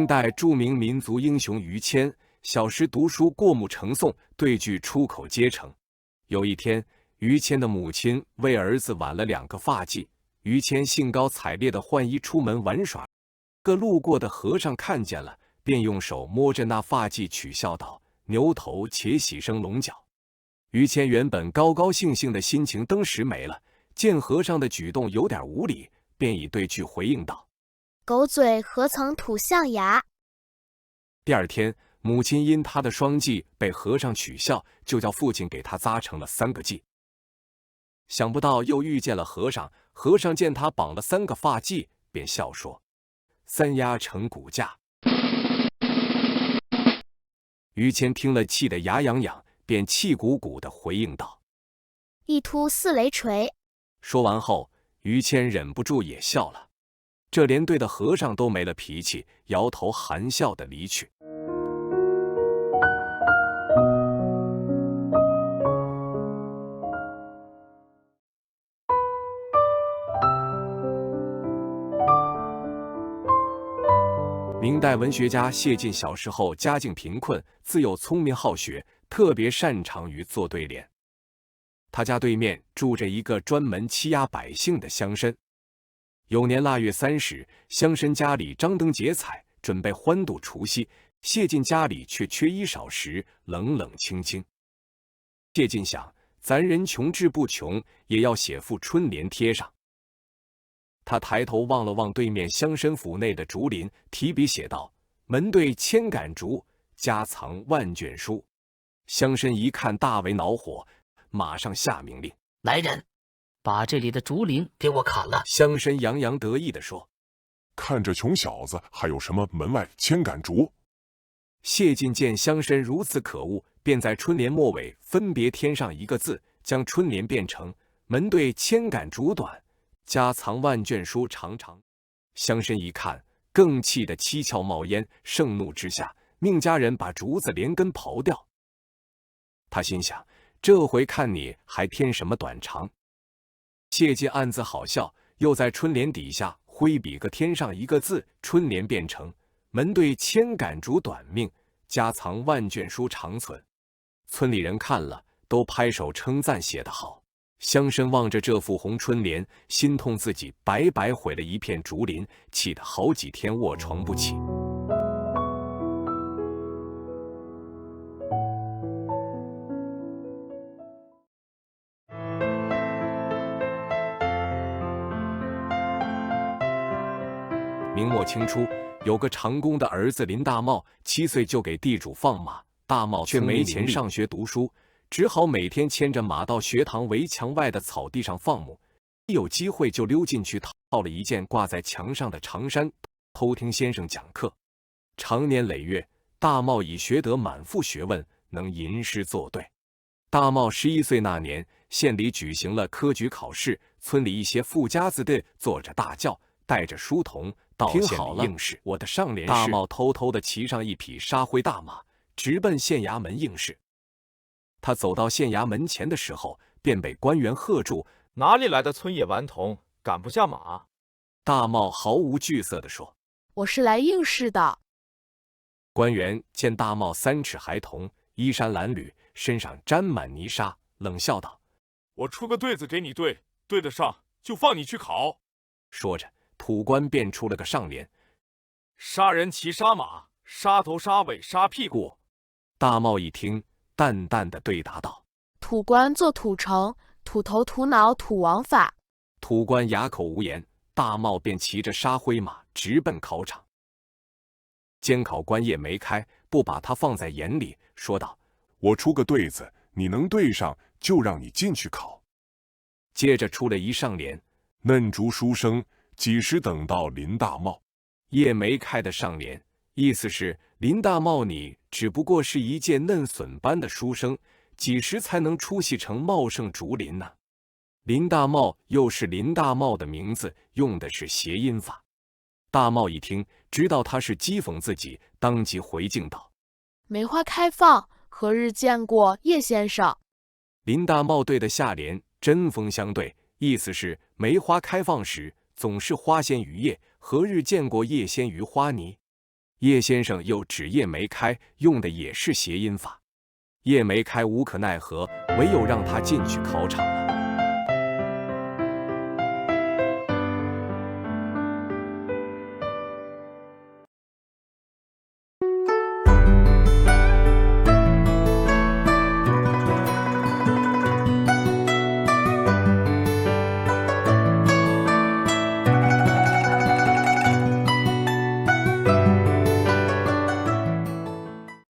明代著名民族英雄于谦，小时读书过目成诵，对句出口皆成。有一天，于谦的母亲为儿子挽了2个发髻，于谦兴高采烈地换衣出门玩耍。个路过的和尚看见了，便用手摸着那发髻取笑道：“牛头且喜生龙角。”于谦原本高高兴兴的心情登时没了，见和尚的举动有点无礼，便以对句回应道：“狗嘴何曾吐象牙。”第二天，母亲因他的双髻被和尚取笑，就叫父亲给他扎成了3个髻。想不到又遇见了和尚，和尚见他绑了3个发髻，便笑说：“三丫成骨架。”于谦听了，气得牙痒痒，便气鼓鼓地回应道：“一秃四雷锤。”说完后，于谦忍不住也笑了。这连队的和尚都没了脾气，摇头含笑地离去。明代文学家谢晋小时候家境贫困，自幼聪明好学，特别擅长于做对联。他家对面住着一个专门欺压百姓的乡绅。有年腊月30，乡绅家里张灯结彩，准备欢度除夕，谢晋家里却缺衣少食，冷冷清清。谢晋想，咱人穷志不穷，也要写副春联贴上。他抬头望了望对面乡绅府内的竹林，提笔写道：“门对千杆竹，家藏万卷书。”乡绅一看，大为恼火，马上下命令：“来人，把这里的竹林给我砍了！”乡绅洋洋得意地说：“看这穷小子还有什么门外千杆竹？”谢晋见乡绅如此可恶，便在春联末尾分别添上1个字，将春联变成“门对千杆竹短，家藏万卷书长长。”乡绅一看，更气得七窍冒烟，盛怒之下，命家人把竹子连根刨掉。他心想，这回看你还添什么短长。谢晋暗自好笑，又在春联底下挥笔各添上1个字，春联变成“门对千杆竹短命，家藏万卷书长存。”村里人看了，都拍手称赞写得好。乡绅望着这副红春联，心痛自己白白毁了一片竹林，气得好几天卧床不起。明末清初，有个长工的儿子林大茂，7岁就给地主放马，大茂却没钱上学读书，只好每天牵着马到学堂围墙外的草地上放牧，一有机会就溜进去套了一件挂在墙上的长衫，偷听先生讲课。长年累月，大茂已学得满腹学问，能吟诗作对。大茂11岁那年，县里举行了科举考试，村里一些富家子弟坐着大轿，带着书童到县里应试。我的上联是：大茂偷偷地骑上一匹沙灰大马，直奔县衙门应试。他走到县衙门前的时候，便被官员喝住：“哪里来的村野顽童，赶不下马？”大茂毫无惧色地说：“我是来应试的。”官员见大茂3尺孩童，衣衫褴褛，身上沾满泥沙，冷笑道：“我出个对子给你对，对得上就放你去考。”说着，土官便出了个上联：“杀人骑杀马，杀头杀尾杀屁股。”大茂一听，淡淡的对答道：“土官做土城，土头土脑土王法。”土官哑口无言，大茂便骑着沙灰马直奔考场。监考官也没开，不把他放在眼里，说道：“我出个对子，你能对上，就让你进去考。”接着出了一上联：“嫩竹书生，几时等到林大茂？”也没开的上联，意思是林大茂你只不过是一介嫩笋般的书生，几时才能出息成茂盛竹林呢？林大茂又是林大茂的名字，用的是谐音法。大茂一听，知道他是讥讽自己，当即回敬道：“梅花开放，何日见过叶先生？”林大茂对的下联针锋相对，意思是梅花开放时总是花鲜于叶，何日见过叶鲜于花泥？叶先生又指叶没开，用的也是谐音法。叶没开无可奈何，唯有让他进去考场了。